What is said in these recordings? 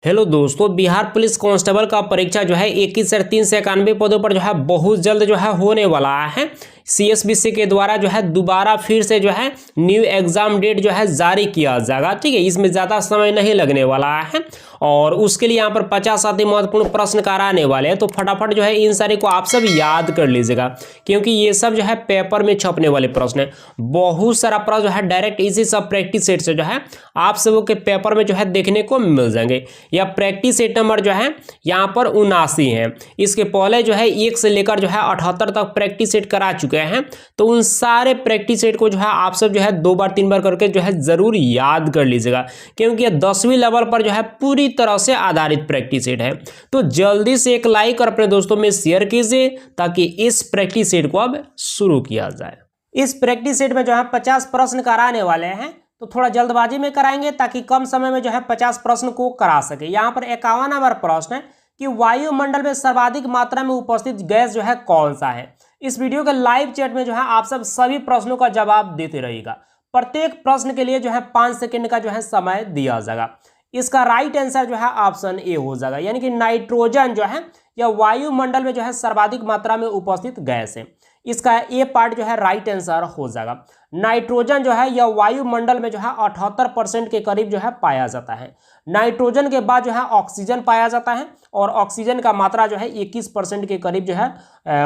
Hello दोस्तों, Bihar police constable का परीक्षा जो है 21,391 पदों पर जो है बहुत जल्द जो है होने वाला है। सीएसबीसी के द्वारा जो है दोबारा फिर से जो है न्यू एग्जाम डेट जो है जारी किया जाएगा। ठीक है, इसमें ज़्यादा समय नहीं लगने वाला है और उसके लिए यहाँ पर 50 अति महत्वपूर्ण प्रश्न कराने वाले हैं। तो फटाफट जो है इन सारे को आप सब याद कर लीजिएगा, क्योंकि ये सब जो है पेपर में छपने वाले प्रश्न है। बहुत सारा प्रश्न जो है डायरेक्ट इसी सब प्रैक्टिस सेट से जो है आप सबों के पेपर में जो है देखने को मिल जाएंगे। या प्रैक्टिस सेट नंबर जो है यहाँ पर 79 है। इसके पहले जो है 1 से लेकर जो है 78 तक प्रैक्टिस सेट करा चुके हैं। तो उन सारे प्रैक्टिस सेट को जो है आप सब जो है 2 बार 3 बार करके जो है जरूर याद कर लीजिएगा, क्योंकि ये 10वीं लेवल पर जो है पूरी तरह से आधारित प्रैक्टिस सेट है। तो जल्दी से एक लाइक और अपने दोस्तों में शेयर कीजिए ताकि इस प्रैक्टिस सेट को अब शुरू किया जाए। इस प्रैक्टिस सेट में जो है 50 प्रश्न कराने वाले हैं, तो थोड़ा जल्दबाजी में कराएंगे ताकि कम समय में जो है 50 प्रश्न को करा सके। यहाँ पर 51 नंबर प्रश्न है कि वायुमंडल में सर्वाधिक मात्रा में उपस्थित गैस जो है कौन सा है। इस वीडियो के लाइव चैट में जो है आप सब सभी प्रश्नों का जवाब देते रहिएगा। प्रत्येक प्रश्न के लिए जो है 5 सेकंड का जो है समय दिया जाएगा। इसका राइट आंसर जो है ऑप्शन ए हो जाएगा, यानी कि नाइट्रोजन जो है या वायुमंडल में जो है सर्वाधिक मात्रा में उपस्थित गैस है। इसका ए पार्ट जो है राइट आंसर हो जाएगा। नाइट्रोजन जो है यह वायुमंडल में जो है 78% के करीब जो है पाया जाता है। नाइट्रोजन के बाद जो है ऑक्सीजन पाया जाता है और ऑक्सीजन का मात्रा जो है 21% के करीब जो है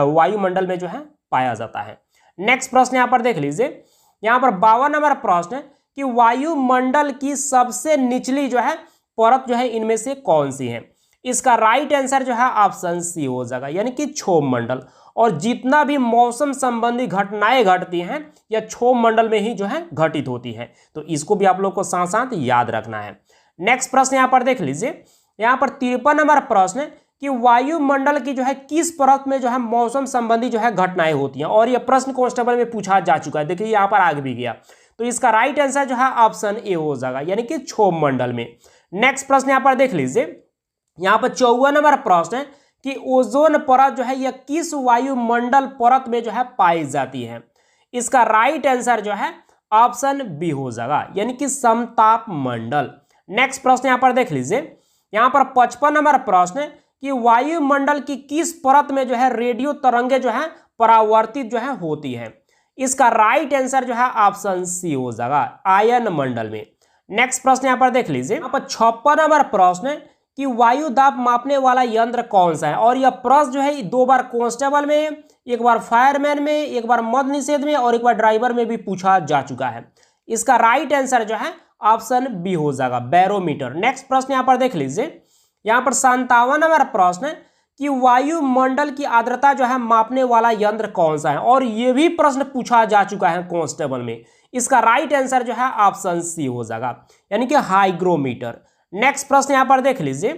वायुमंडल में जो है पाया जाता है। नेक्स्ट प्रश्न यहाँ पर देख लीजिए। यहाँ पर 52 नंबर प्रश्न है कि वायुमंडल की सबसे निचली जो है परत जो है इनमें से कौन सी है। इसका राइट आंसर जो है ऑप्शन सी हो जाएगा, यानी कि क्षोभ मंडल। और जितना भी मौसम संबंधी घटनाएं घटती हैं यह क्षोभ मंडल में ही जो है घटित होती है। तो इसको भी आप लोग को साथ साथ याद रखना है। नेक्स्ट प्रश्न यहाँ पर देख लीजिए। यहाँ पर 53 नंबर प्रश्न है कि वायुमंडल की जो है किस परत में जो है मौसम संबंधी जो है घटनाएं होती हैं। और यह प्रश्न कांस्टेबल में पूछा जा चुका है, देखिए यहाँ पर आगे भी गया। तो इसका राइट आंसर जो है ऑप्शन ए हो जाएगा, यानी कि क्षोभ मंडल में। नेक्स्ट प्रश्न यहाँ पर देख लीजिए। यहाँ पर 54 नंबर प्रश्न है कि ओजोन परत जो है यह किस वायुमंडल परत में जो है पाई जाती है। इसका राइट आंसर जो है ऑप्शन बी हो जाएगा, यानी कि समताप मंडल। नेक्स्ट प्रश्न यहाँ पर देख लीजिए। यहाँ पर 55 नंबर प्रश्न है कि वायुमंडल की किस परत में जो है रेडियो तरंगे जो है परावर्तित जो है होती है। इसका राइट आंसर जो है ऑप्शन सी हो जाएगा, आयन मंडल में। नेक्स्ट प्रश्न यहाँ पर देख लीजिए। यहाँ पर 56 नंबर प्रश्न है कि वायु दाब मापने वाला यंत्र कौन सा है। और यह प्रश्न जो है 2 बार कांस्टेबल में, एक बार फायरमैन में, एक बार मद्य निषेध में और एक बार ड्राइवर में भी पूछा जा चुका है। इसका राइट आंसर जो है ऑप्शन बी हो जाएगा, बैरोमीटर। नेक्स्ट प्रश्न यहाँ पर देख लीजिए। यहाँ पर 57 नंबर प्रश्न है कि वायुमंडल की आर्द्रता जो है मापने वाला यंत्र कौन सा है। और यह भी प्रश्न पूछा जा चुका है कांस्टेबल में। इसका राइट आंसर जो है ऑप्शन सी हो जाएगा, यानी कि हाइग्रोमीटर। नेक्स्ट प्रश्न यहाँ पर देख लीजिए।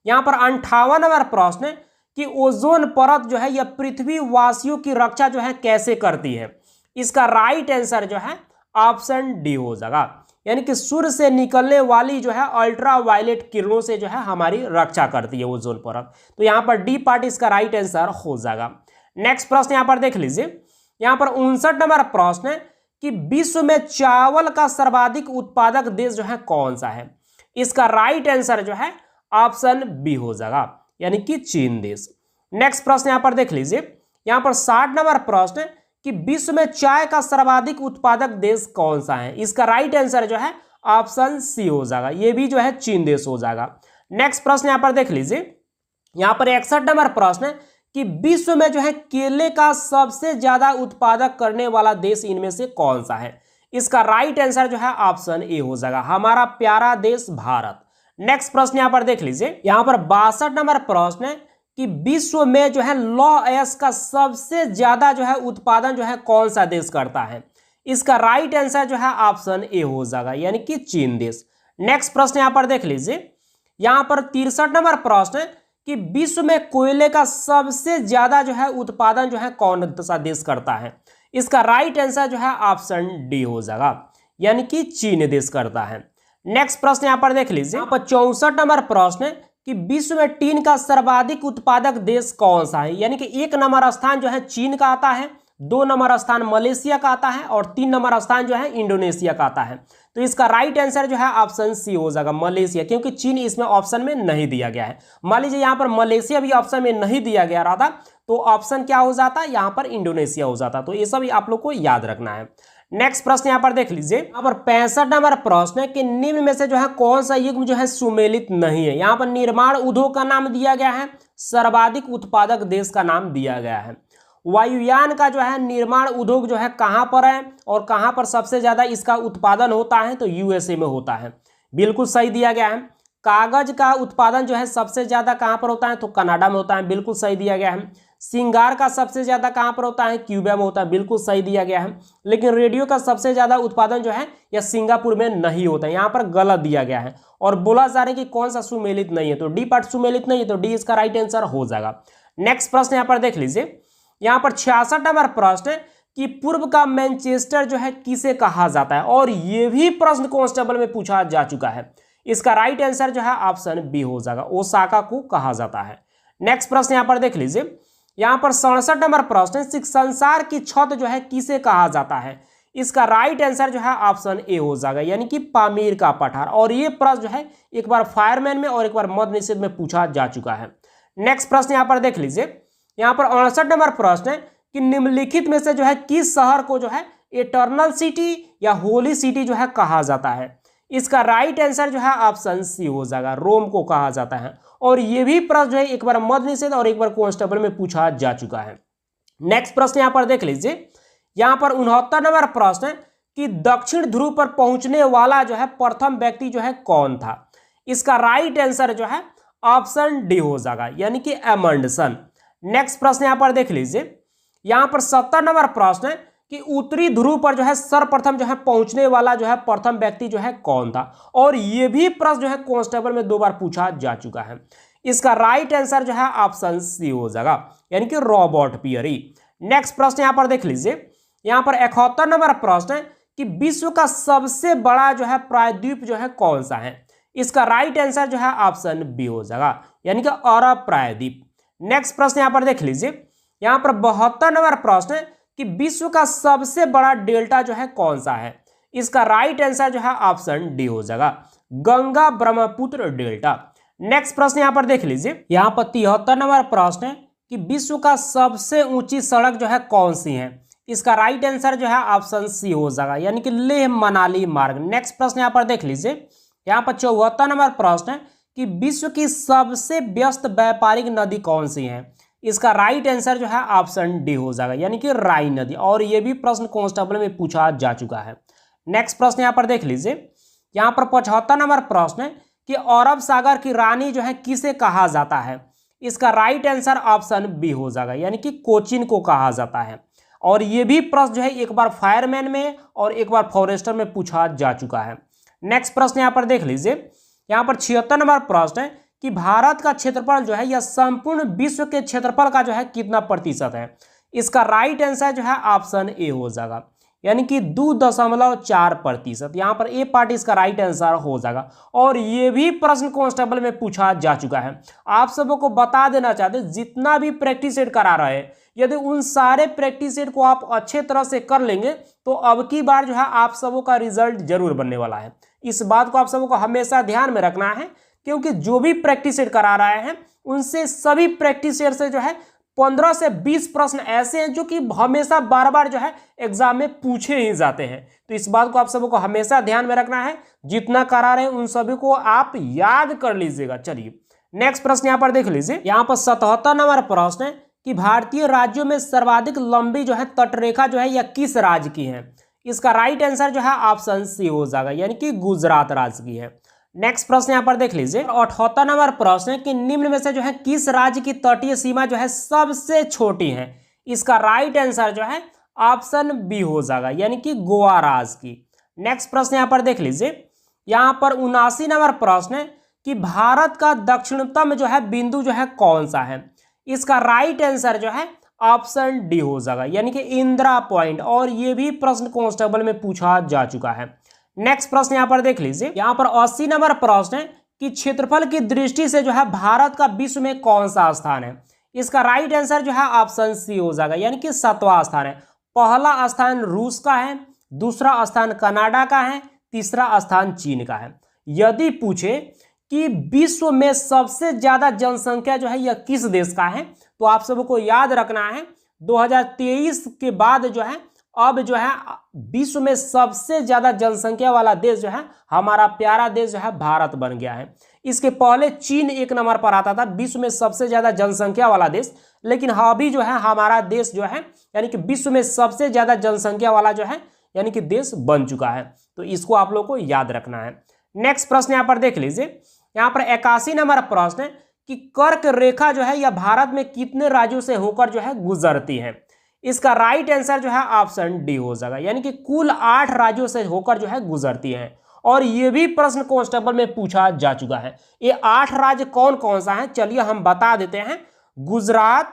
यहाँ पर 58 नंबर प्रश्न है कि ओजोन परत जो है यह पृथ्वी वासियों की रक्षा जो है कैसे करती है। इसका राइट आंसर जो है ऑप्शन डी हो जाएगा, यानी कि सूर्य से निकलने वाली जो है अल्ट्रा वायलेट किरणों से जो है हमारी रक्षा करती है ओजोन परत। तो यहाँ पर डी पार्ट इसका राइट आंसर हो जाएगा। नेक्स्ट प्रश्न यहाँ पर देख लीजिए। यहाँ पर 59 नंबर प्रश्न है कि विश्व में चावल का सर्वाधिक उत्पादक देश जो है कौन सा है। इसका राइट आंसर जो है ऑप्शन बी हो जाएगा, यानी कि चीन देश। नेक्स्ट प्रश्न यहां पर देख लीजिए। यहां पर 60 नंबर प्रश्न है कि विश्व में चाय का सर्वाधिक उत्पादक देश कौन सा है। इसका राइट आंसर जो है ऑप्शन सी हो जाएगा, ये भी जो है चीन देश हो जाएगा। नेक्स्ट प्रश्न यहां पर देख लीजिए। यहां पर 61 नंबर प्रश्न है कि विश्व में जो है केले का सबसे ज्यादा उत्पादक करने वाला देश इनमें से कौन सा है। इसका राइट आंसर जो है ऑप्शन ए हो जाएगा, हमारा प्यारा देश भारत। नेक्स्ट प्रश्न यहां पर देख लीजिए। यहां पर 62 नंबर प्रश्न है कि विश्व में जो है लौह अयस्क का सबसे ज्यादा जो है उत्पादन जो है कौन सा देश करता है। इसका राइट आंसर जो है ऑप्शन ए हो जाएगा, यानी कि चीन देश। नेक्स्ट प्रश्न यहां पर देख लीजिए। यहां पर 63 नंबर प्रश्न है कि विश्व में कोयले का सबसे ज्यादा जो है उत्पादन जो है कौन सा देश करता है। इसका राइट आंसर जो है ऑप्शन डी हो जाएगा, यानी कि चीन देश करता है। नेक्स्ट प्रश्न यहां पर देख लीजिए। यहाँ पर 64 नंबर प्रश्न है कि विश्व में टीन का सर्वाधिक उत्पादक देश कौन सा है। यानी कि 1 नंबर स्थान जो है चीन का आता है, 2 नंबर स्थान मलेशिया का आता है और 3 नंबर स्थान जो है इंडोनेशिया का आता है। तो इसका राइट आंसर जो है ऑप्शन सी हो जाएगा मलेशिया, क्योंकि चीन इसमें ऑप्शन में नहीं दिया गया है। मान लीजिए यहाँ पर मलेशिया भी ऑप्शन में नहीं दिया गया रहा था तो ऑप्शन क्या हो जाता है, यहाँ पर इंडोनेशिया हो जाता। तो ये सब आप लोग को याद रखना है। नेक्स्ट प्रश्न यहाँ पर देख लीजिए, यहाँ पर 65 नंबर प्रश्न है कि निम्न में से जो है कौन सा युग्म जो है सुमेलित नहीं है। यहाँ पर निर्माण उद्योग का नाम दिया गया है, सर्वाधिक उत्पादक देश का नाम दिया गया है। वायुयान का जो है निर्माण उद्योग जो है कहाँ पर है और कहाँ पर सबसे ज्यादा इसका उत्पादन होता है, तो यूएसए में होता है, बिल्कुल सही दिया गया है। कागज का उत्पादन जो है सबसे ज्यादा कहाँ पर होता है, तो कनाडा में होता है, बिल्कुल सही दिया गया है। सिंगार का सबसे ज्यादा कहाँ पर होता है, क्यूबा में होता है, बिल्कुल सही दिया गया है। लेकिन रेडियो का सबसे ज्यादा उत्पादन जो है यह सिंगापुर में नहीं होता है, यहाँ पर गलत दिया गया है। और बोला जा रहा है कि कौन सा सुमेलित नहीं है, तो डी पार्ट सुमेलित नहीं है, तो डी इसका राइट आंसर हो जाएगा। नेक्स्ट प्रश्न यहाँ पर देख लीजिए, यहाँ पर 66 नंबर प्रश्न है कि पूर्व का मैनचेस्टर जो है किसे कहा जाता है, और ये भी प्रश्न कांस्टेबल में पूछा जा चुका है। इसका राइट आंसर जो है ऑप्शन बी हो जाएगा, ओसाका को कहा जाता है। नेक्स्ट प्रश्न यहाँ पर देख लीजिए, यहाँ पर 67 नंबर प्रश्न है, संसार की छत जो है किसे कहा जाता है। इसका राइट आंसर जो है ऑप्शन ए हो जाएगा, यानी कि पामीर का पठार। और ये प्रश्न जो है एक बार फायरमैन में और एक बार मद्य निषेध में पूछा जा चुका है। नेक्स्ट प्रश्न यहाँ पर देख लीजिए, यहाँ पर 68 नंबर प्रश्न है कि निम्नलिखित में से जो है किस शहर को जो है इटर्नल सिटी या होली सिटी जो है कहा जाता है। इसका राइट आंसर जो है ऑप्शन सी हो जाएगा, रोम को कहा जाता है। और ये भी प्रश्न जो है एक बार मद्य निषेध और एक बार कांस्टेबल में पूछा जा चुका है। नेक्स्ट प्रश्न यहाँ पर देख लीजिए, यहाँ पर 69 नंबर प्रश्न है कि दक्षिण ध्रुव पर पहुंचने वाला जो है प्रथम व्यक्ति जो है कौन था। इसका राइट आंसर जो है ऑप्शन डी हो जाएगा, यानी कि एमंडसन। नेक्स्ट प्रश्न यहाँ पर देख लीजिए, यहाँ पर 70 नंबर प्रश्न है कि उत्तरी ध्रुव पर जो है सर्वप्रथम जो है पहुंचने वाला जो है प्रथम व्यक्ति जो है कौन था। और ये भी प्रश्न जो है कांस्टेबल में 2 बार पूछा जा चुका है। इसका राइट आंसर जो है ऑप्शन सी हो जाएगा, यानी कि रॉबर्ट पियरी। नेक्स्ट प्रश्न यहाँ पर देख लीजिए, यहाँ पर 71 नंबर प्रश्न है कि विश्व का सबसे बड़ा जो है प्रायद्वीप जो है कौन सा है। इसका राइट आंसर जो है ऑप्शन बी हो जाएगा, यानी कि अरब प्रायद्वीप। नेक्स्ट प्रश्न यहाँ पर देख लीजिए, यहाँ पर 72 नंबर प्रश्न है कि विश्व का सबसे बड़ा डेल्टा जो है कौन सा है। इसका राइट आंसर जो है ऑप्शन डी हो जाएगा, गंगा ब्रह्मपुत्र डेल्टा। नेक्स्ट प्रश्न यहाँ पर देख लीजिए, यहाँ पर 73 नंबर प्रश्न है कि विश्व का सबसे ऊंची सड़क जो है कौन सी है। इसका राइट आंसर जो है ऑप्शन सी हो जाएगा, यानी कि लेह मनाली मार्ग। नेक्स्ट प्रश्न यहाँ पर देख लीजिए, यहाँ पर 74 नंबर प्रश्न है कि विश्व की सबसे व्यस्त व्यापारिक नदी कौन सी है। इसका राइट आंसर जो है ऑप्शन डी हो जाएगा, यानी कि राइन नदी। और ये भी प्रश्न कांस्टेबल में पूछा जा चुका है। नेक्स्ट प्रश्न यहाँ पर देख लीजिए, यहाँ पर 75 नंबर प्रश्न है कि अरब सागर की रानी जो है किसे कहा जाता है। इसका राइट आंसर ऑप्शन बी हो जाएगा, यानी कि कोचिन को कहा जाता है। और ये भी प्रश्न जो है एक बार फायरमैन में और एक बार फॉरेस्टर में पूछा जा चुका है। नेक्स्ट प्रश्न यहाँ पर देख लीजिए, यहाँ पर 76 नंबर प्रश्न है कि भारत का क्षेत्रफल जो है यह संपूर्ण विश्व के क्षेत्रफल का जो है कितना प्रतिशत है। इसका राइट आंसर जो है ऑप्शन ए हो जाएगा, यानी कि 2.4%। यहाँ पर ए पार्ट इसका राइट आंसर हो जाएगा। और ये भी प्रश्न कांस्टेबल में पूछा जा चुका है। आप सबों को बता देना चाहते हैं, जितना भी प्रैक्टिस सेट करा रहे हैं, यदि उन सारे प्रैक्टिस सेट को आप अच्छे तरह से कर लेंगे तो अब की बार जो है आप सबों का रिजल्ट जरूर बनने वाला है। इस बात को आप सबों को हमेशा ध्यान में रखना है, क्योंकि जो भी प्रैक्टिस सेट करा रहे हैं उनसे सभी प्रैक्टिस सेट से जो है 15 से 20 प्रश्न ऐसे हैं जो कि हमेशा बार बार जो है एग्जाम में पूछे ही जाते हैं। तो इस बात को आप सबों को हमेशा ध्यान में रखना है। जितना करा रहे हैं उन सभी को आप याद कर लीजिएगा। चलिए नेक्स्ट प्रश्न यहाँ पर देख लीजिए, यहाँ पर 77 नंबर प्रश्न है कि भारतीय राज्यों में सर्वाधिक लंबी जो है तटरेखा जो है यह किस राज्य की है। इसका राइट आंसर जो है ऑप्शन सी हो जाएगा, यानी कि गुजरात राज्य की है। नेक्स्ट प्रश्न यहाँ पर देख लीजिए, 78 नंबर प्रश्न है कि निम्न में से जो है किस राज्य की तटीय सीमा जो है सबसे छोटी है। इसका राइट आंसर जो है ऑप्शन बी हो जाएगा, यानी कि गोवा राज्य की। नेक्स्ट प्रश्न यहाँ पर देख लीजिए, यहाँ पर 79 नंबर प्रश्न है कि भारत का दक्षिणतम जो है बिंदु जो है कौन सा है। इसका राइट आंसर जो है ऑप्शन डी हो जाएगा, यानी कि इंदिरा पॉइंट। और ये भी प्रश्न कांस्टेबल में पूछा जा चुका है। नेक्स्ट प्रश्न यहाँ पर देख लीजिए, यहाँ पर 80 नंबर प्रश्न है कि क्षेत्रफल की दृष्टि से जो है भारत का विश्व में कौन सा स्थान है। इसका राइट आंसर जो है ऑप्शन सी हो जाएगा, यानी कि 7वां स्थान है। पहला स्थान रूस का है, दूसरा स्थान कनाडा का है, तीसरा स्थान चीन का है। यदि पूछे कि विश्व में सबसे ज्यादा जनसंख्या जो है यह किस देश का है, तो आप सबको याद रखना है 2023 के बाद जो है अब जो है विश्व में सबसे ज्यादा जनसंख्या वाला देश जो है हमारा प्यारा देश जो है भारत बन गया है। इसके पहले चीन एक नंबर पर आता था विश्व में सबसे ज्यादा जनसंख्या वाला देश, लेकिन अभी जो है हमारा देश जो है यानी कि विश्व में सबसे ज्यादा जनसंख्या वाला जो है यानी कि देश बन चुका है। तो इसको आप लोग को याद रखना है। नेक्स्ट प्रश्न यहाँ पर देख लीजिए, यहाँ पर 81 नंबर प्रश्न है कि कर्क रेखा जो है यह भारत में कितने राज्यों से होकर जो है गुजरती है। इसका राइट आंसर जो है ऑप्शन डी हो जाएगा, यानी कि कुल 8 राज्यों से होकर जो है गुजरती है। और ये भी प्रश्न कांस्टेबल में पूछा जा चुका है। ये 8 राज्य कौन कौन सा है, चलिए हम बता देते हैं। गुजरात,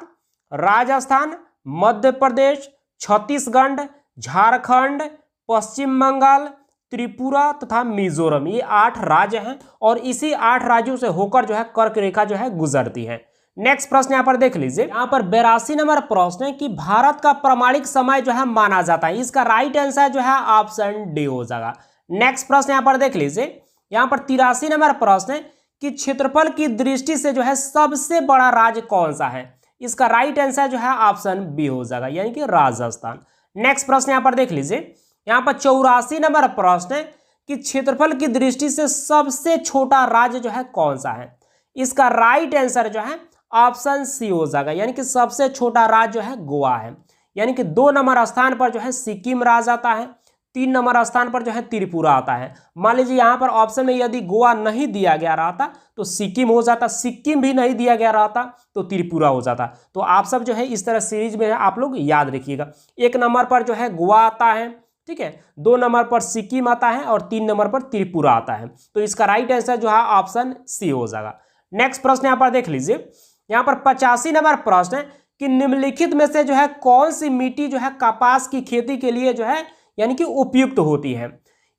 राजस्थान, मध्य प्रदेश, छत्तीसगढ़, झारखंड, पश्चिम बंगाल, त्रिपुरा तथा मिजोरम, ये 8 राज्य हैं और इसी 8 राज्यों से होकर जो है कर्क रेखा जो है गुजरती है। नेक्स्ट प्रश्न यहाँ पर देख लीजिए, यहाँ पर 82 नंबर प्रश्न है कि भारत का प्रमाणिक समय जो है माना जाता है। इसका राइट आंसर जो है ऑप्शन डी हो जाएगा। नेक्स्ट प्रश्न यहाँ पर देख लीजिए, यहाँ पर 83 नंबर प्रश्न है कि क्षेत्रफल की दृष्टि से जो है सबसे बड़ा राज्य कौन सा है। इसका राइट आंसर जो है ऑप्शन बी हो जाएगा, यानी कि राजस्थान। नेक्स्ट प्रश्न यहाँ पर देख लीजिए, यहाँ पर 84 नंबर प्रश्न है कि क्षेत्रफल की दृष्टि से सबसे छोटा राज्य जो है कौन सा है। इसका राइट आंसर जो है ऑप्शन सी हो जाएगा, यानी कि सबसे छोटा राज्य जो है गोवा है। यानी कि 2 नंबर स्थान पर जो है सिक्किम राज्य आता है, 3 नंबर स्थान पर जो है त्रिपुरा आता है। मान लीजिए यहाँ पर ऑप्शन में यदि गोवा नहीं दिया गया रहता तो सिक्किम हो जाता, सिक्किम भी नहीं दिया गया रहता तो त्रिपुरा हो जाता। तो आप सब जो है इस तरह सीरीज में आप लोग याद रखिएगा। 1 नंबर पर जो है गोवा आता है, ठीक है, 2 नंबर पर सिक्किम आता है और 3 नंबर पर त्रिपुरा आता है। तो इसका राइट आंसर जो है ऑप्शन सी हो जाएगा। नेक्स्ट प्रश्न यहाँ पर देख लीजिए, यहाँ पर 85 नंबर प्रश्न है कि निम्नलिखित में से जो है कौन सी मिट्टी जो है कपास की खेती के लिए जो है यानी कि उपयुक्त होती है।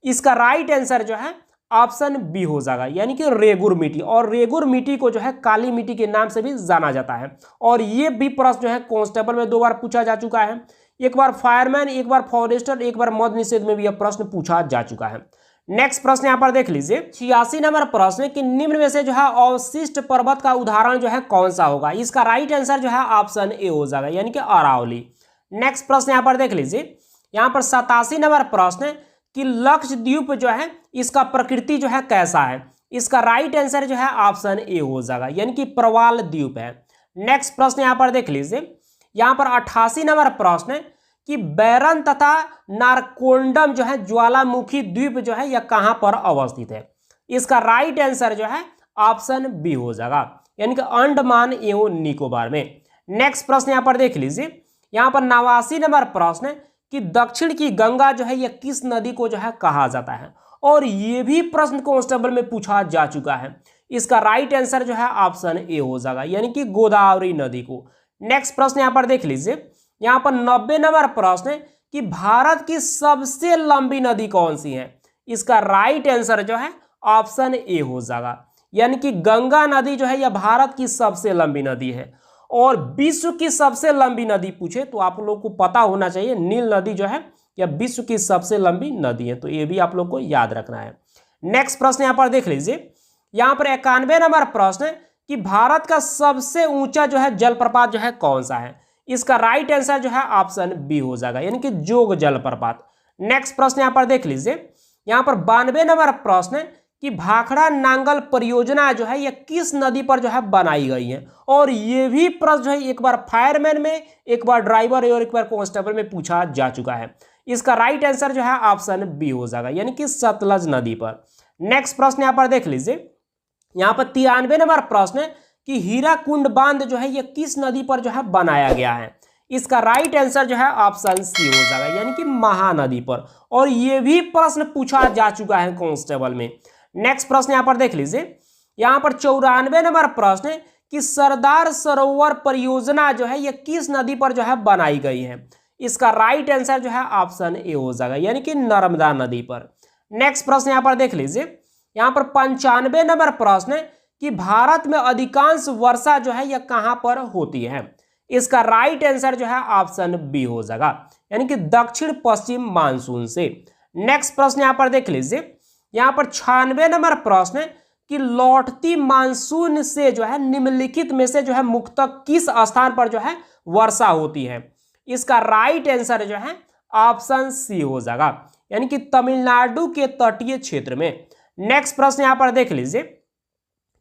इसका राइट आंसर जो है ऑप्शन बी हो जाएगा, यानी कि रेगुर मिट्टी। और रेगुर मिट्टी को जो है काली मिट्टी के नाम से भी जाना जाता है। और ये भी प्रश्न जो है कांस्टेबल में 2 बार पूछा जा चुका है, एक बार फायरमैन, एक बार फॉरेस्टर, एक बार मद्य निषेध में भी यह प्रश्न पूछा जा चुका है। नेक्स्ट प्रश्न यहाँ पर देख लीजिए, 86 नंबर प्रश्न है कि निम्न में से जो है अवशिष्ट पर्वत का उदाहरण जो है कौन सा होगा। इसका राइट आंसर जो है ऑप्शन ए हो जाएगा, यानी कि अरावली। नेक्स्ट प्रश्न यहाँ पर देख लीजिए, यहाँ पर 87 नंबर प्रश्न है कि लक्षद्वीप जो है इसका प्रकृति जो है कैसा है। इसका राइट आंसर जो है ऑप्शन ए हो जाएगा, यानी कि प्रवाल द्वीप है। नेक्स्ट प्रश्न यहाँ पर देख लीजिए, यहाँ पर 88 नंबर प्रश्न है कि बैरन तथा नारकोंडम जो है ज्वालामुखी द्वीप जो है यह कहाँ पर अवस्थित है। इसका राइट आंसर जो है ऑप्शन बी हो जाएगा, यानी कि अंडमान एवं निकोबार में। नेक्स्ट प्रश्न यहाँ पर देख लीजिए, यहाँ पर 89 नंबर प्रश्न है कि दक्षिण की गंगा जो है यह किस नदी को जो है कहा जाता है। और ये भी प्रश्न कांस्टेबल में पूछा जा चुका है। इसका राइट आंसर जो है ऑप्शन ए हो जाएगा, यानी कि गोदावरी नदी को। नेक्स्ट प्रश्न यहाँ पर देख लीजिए, यहाँ पर 90 नंबर प्रश्न है कि भारत की सबसे लंबी नदी कौन सी है। इसका राइट आंसर जो है ऑप्शन ए हो जाएगा, यानी कि गंगा नदी जो है यह भारत की सबसे लंबी नदी है। और विश्व की सबसे लंबी नदी पूछे तो आप लोग को पता होना चाहिए, नील नदी जो है यह विश्व की सबसे लंबी नदी है। तो ये भी आप लोग को याद रखना है। नेक्स्ट प्रश्न यहाँ पर देख लीजिए, यहाँ पर 91 नंबर प्रश्न है कि भारत का सबसे ऊंचा जो है जलप्रपात जो है कौन सा है। इसका राइट आंसर जो है ऑप्शन बी हो जाएगा, यानी कि जोग जलप्रपात। नेक्स्ट प्रश्न यहाँ पर देख लीजिए, यहाँ पर 92 नंबर प्रश्न है कि भाखड़ा नांगल परियोजना जो है यह किस नदी पर जो है बनाई गई है। और ये भी प्रश्न जो है एक बार फायरमैन में, एक बार ड्राइवर और एक बार कांस्टेबल में पूछा जा चुका है। इसका राइट आंसर जो है ऑप्शन बी हो जाएगा, यानी कि सतलज नदी पर। नेक्स्ट प्रश्न यहाँ पर देख लीजिए, यहाँ पर 93 नंबर प्रश्न है कि हीराकुंड बांध जो है यह किस नदी पर जो है बनाया गया है। इसका राइट आंसर जो है ऑप्शन सी हो जाएगा, यानी कि महानदी पर। और ये भी प्रश्न पूछा जा चुका है कांस्टेबल में। नेक्स्ट प्रश्न यहाँ पर देख लीजिए, यहाँ पर 94 नंबर प्रश्न है कि सरदार सरोवर परियोजना जो है यह किस नदी पर जो है बनाई गई है। इसका राइट आंसर जो है ऑप्शन ए हो जाएगा, यानी कि नर्मदा नदी पर। नेक्स्ट प्रश्न यहाँ पर देख लीजिए, यहाँ पर 95 नंबर प्रश्न है कि भारत में अधिकांश वर्षा जो है यह कहाँ पर होती है। इसका राइट आंसर जो है ऑप्शन बी हो जाएगा, यानी कि दक्षिण पश्चिम मानसून से। नेक्स्ट प्रश्न यहां पर देख लीजिए, यहां पर 96 नंबर प्रश्न है कि लौटती मानसून से जो है निम्नलिखित में से जो है मुख्यतः किस स्थान पर जो है वर्षा होती है। इसका राइट आंसर जो है ऑप्शन सी हो जाएगा, यानी कि तमिलनाडु के तटीय क्षेत्र में। नेक्स्ट प्रश्न यहां पर देख लीजिए,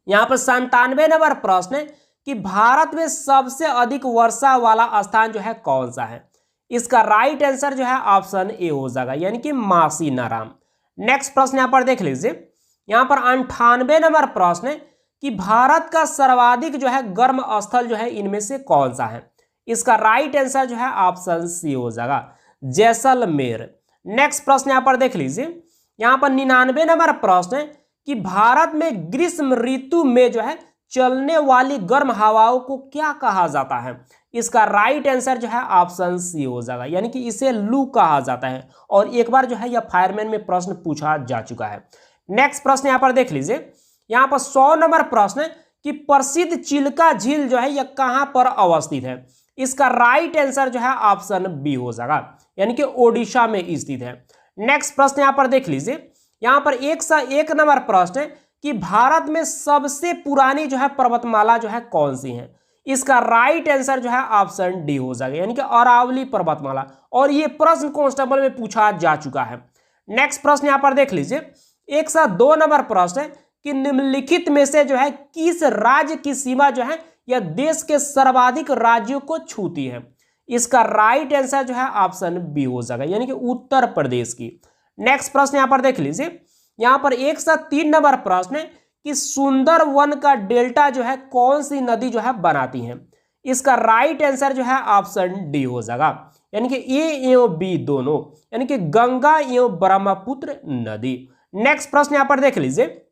यहां पर 97 नंबर प्रश्न है कि भारत में सबसे अधिक वर्षा वाला स्थान जो है कौन सा है। इसका राइट आंसर जो है ऑप्शन ए हो जाएगा, यानी कि मासीनाराम। नेक्स्ट प्रश्न यहां पर देख लीजिए, यहां पर 98 नंबर प्रश्न है कि भारत का सर्वाधिक जो है गर्म स्थल जो है इनमें से कौन सा है। इसका राइट आंसर जो है ऑप्शन सी हो जाएगा, जैसलमेर। नेक्स्ट प्रश्न यहां पर देख लीजिए, यहां पर 99 नंबर प्रश्न है कि भारत में ग्रीष्म ऋतु में जो है चलने वाली गर्म हवाओं को क्या कहा जाता है। इसका राइट आंसर जो है ऑप्शन सी हो जाएगा, यानी कि इसे लू कहा जाता है, और एक बार जो है यह फायरमैन में प्रश्न पूछा जा चुका है। नेक्स्ट प्रश्न यहां पर देख लीजिए, यहां पर 100 नंबर प्रश्न है कि प्रसिद्ध चिल्का झील जो है यह कहां पर अवस्थित है। इसका राइट आंसर जो है ऑप्शन बी हो जाएगा, यानी कि ओडिशा में स्थित है। नेक्स्ट प्रश्न यहां पर देख लीजिए, यहां पर 101 नंबर प्रश्न है कि भारत में सबसे पुरानी जो है पर्वतमाला जो है कौन सी है। इसका राइट आंसर जो है ऑप्शन डी हो जाएगा, यानी कि अरावली पर्वतमाला, और ये प्रश्न कांस्टेबल में पूछा जा चुका है। नेक्स्ट प्रश्न यहां पर देख लीजिए, 102 नंबर प्रश्न है कि निम्नलिखित में से जो है किस राज्य की सीमा जो है यह देश के सर्वाधिक राज्यों को छूती है। इसका राइट आंसर जो है ऑप्शन बी हो जाएगा, यानी कि उत्तर प्रदेश की। नेक्स्ट प्रश्न यहां पर देख लीजिए, यहां पर 103 नंबर प्रश्न है कि सुंदरवन का डेल्टा जो है कौन सी नदी जो है बनाती है। इसका राइट आंसर जो है ऑप्शन डी हो जाएगा, यानी कि ए एवं बी दोनों, यानी कि गंगा एवं ब्रह्मपुत्र नदी। नेक्स्ट प्रश्न यहां पर देख लीजिए,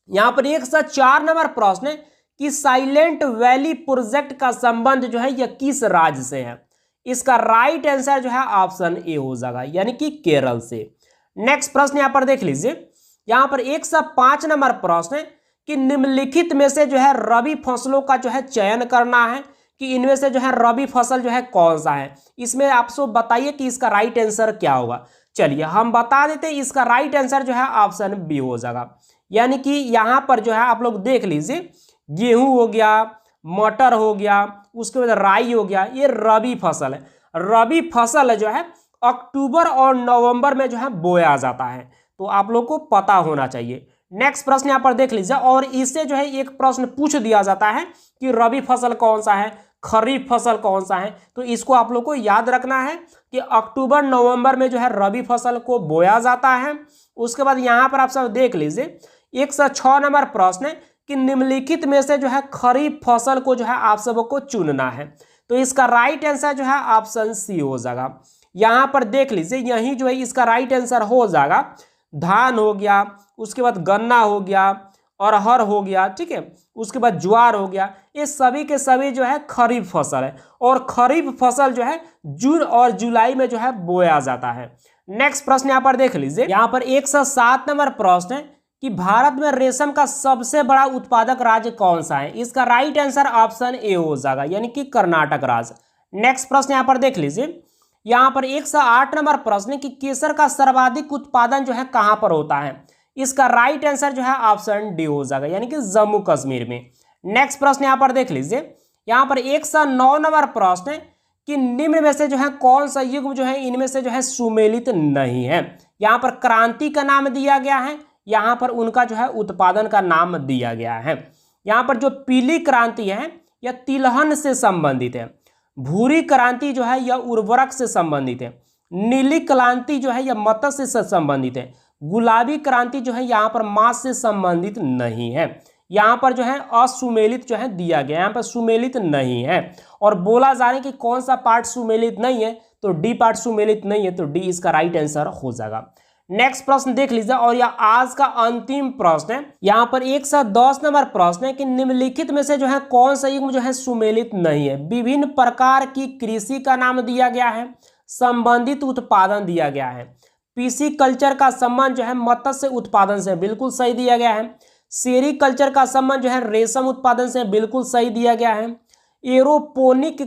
यहां पर 104 नंबर प्रश्न है कि साइलेंट वैली प्रोजेक्ट का संबंध जो है यह किस राज्य से है। इसका राइट आंसर जो है ऑप्शन ए हो जाएगा, यानी कि केरल से। नेक्स्ट प्रश्न यहां पर देख लीजिए, यहां पर 105 नंबर प्रश्न है कि निम्नलिखित में से जो है रबी फसलों का जो है चयन करना है कि इनमें से जो है रबी फसल जो है कौन सा है। इसमें आप सब बताइए कि इसका राइट आंसर क्या होगा। चलिए हम बता देते हैं, इसका राइट आंसर जो है ऑप्शन बी हो जाएगा, यानी कि यहां पर जो है आप लोग देख लीजिए, गेहूं हो गया, मटर हो गया, उसके बाद राई हो गया, ये रबी फसल है। रबी फसल जो है अक्टूबर और नवंबर में जो है बोया जाता है, तो आप लोग को पता होना चाहिए। नेक्स्ट प्रश्न यहां पर देख लीजिए, और इससे जो है एक प्रश्न पूछ दिया जाता है कि रबी फसल कौन सा है, खरीफ फसल कौन सा है। तो इसको आप लोग को याद रखना है कि अक्टूबर नवंबर में जो है रबी फसल को बोया जाता है। उसके बाद यहां पर आप सब देख लीजिए, 106 नंबर प्रश्न है कि निम्नलिखित में से जो है खरीफ फसल को जो है आप सबको चुनना है। तो इसका राइट आंसर जो है ऑप्शन सी हो जाएगा। यहां पर देख लीजिए, यही जो है इसका राइट आंसर हो जाएगा, धान हो गया, उसके बाद गन्ना हो गया, अरहर हो गया, ठीक है, उसके बाद ज्वार हो गया। ये सभी के सभी जो है खरीफ फसल है, और खरीफ फसल जो है जून और जुलाई में जो है बोया जाता है। नेक्स्ट प्रश्न यहां पर देख लीजिए, यहां पर 107 नंबर प्रश्न है कि भारत में रेशम का सबसे बड़ा उत्पादक राज्य कौन सा है। इसका राइट आंसर ऑप्शन ए हो जाएगा, यानी कि कर्नाटक राज्य। नेक्स्ट प्रश्न यहां पर देख लीजिए, यहां पर 108 नंबर प्रश्न है कि केसर का सर्वाधिक उत्पादन जो है कहां पर होता है। इसका राइट आंसर जो है ऑप्शन डी हो जाएगा, यानी कि जम्मू कश्मीर में। नेक्स्ट प्रश्न यहां पर देख लीजिए, यहां पर 109 नंबर प्रश्न है कि निम्न में से जो है कौन सा युग जो है इनमें से जो है सुमेलित नहीं है। यहां पर क्रांति का नाम दिया गया है, यहां पर उनका जो है उत्पादन का नाम दिया गया है। यहां पर जो पीली क्रांति है यह तिलहन से संबंधित है, भूरी क्रांति जो है यह उर्वरक से संबंधित है, नीली क्रांति जो है यह मत्स्य से संबंधित है, गुलाबी क्रांति जो है यहाँ पर मांस से संबंधित नहीं है। यहाँ पर जो है असुमेलित जो है दिया गया, यहाँ पर सुमेलित नहीं है। और बोला जा रहा है कि कौन सा पार्ट सुमेलित नहीं है, तो डी पार्ट सुमेलित नहीं है, तो डी इसका राइट आंसर हो जाएगा। नेक्स्ट प्रश्न देख लीजिए, और यह आज का अंतिम प्रश्न है। यहाँ पर 110 नंबर प्रश्न है कि निम्नलिखित में से जो है कौन सा युग जो है सुमेलित नहीं है। विभिन्न प्रकार की कृषि का नाम दिया गया है, संबंधित उत्पादन दिया गया है। पीसी कल्चर का संबंध जो है मत्स्य उत्पादन से, बिल्कुल सही दिया गया है। सेरीकल्चर का संबंध जो है रेशम उत्पादन से, बिल्कुल सही दिया गया है। एरोपोनिक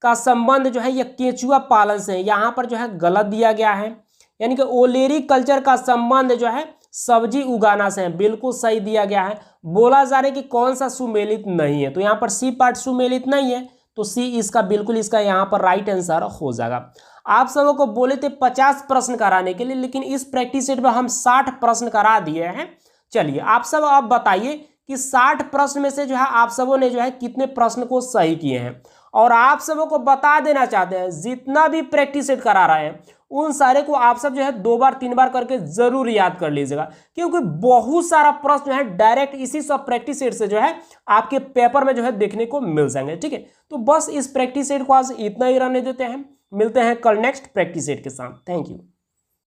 का संबंध जो है ये केंचुआ पालन से है, यहाँ पर जो है गलत दिया गया है। यानी कि ओलेरी कल्चर का संबंध जो है सब्जी उगाना से है, बिल्कुल सही दिया गया है। बोला जा रहा है कि कौन सा सुमेलित नहीं है, तो यहाँ पर सी पार्ट सुमेलित नहीं है, तो सी इसका बिल्कुल इसका यहाँ पर राइट आंसर हो जाएगा। आप सबों को बोले थे 50 प्रश्न कराने के लिए, लेकिन इस प्रैक्टिस सेट में हम 60 प्रश्न करा दिए हैं। चलिए आप सब आप बताइए कि 60 प्रश्न में से जो है आप सबों ने जो है कितने प्रश्न को सही किए हैं। और आप सबों को बता देना चाहते हैं जितना भी प्रैक्टिस सेट करा रहे हैं उन सारे को आप सब जो है 2 बार 3 बार करके जरूर याद कर लीजिएगा, क्योंकि बहुत सारा प्रश्न जो है डायरेक्ट इसी सब प्रैक्टिस सेट से जो है आपके पेपर में जो है देखने को मिल जाएंगे। ठीक है, तो बस इस प्रैक्टिस सेट को आज इतना ही रहने देते हैं, मिलते हैं कल नेक्स्ट प्रैक्टिस सेट के साथ। Thank you.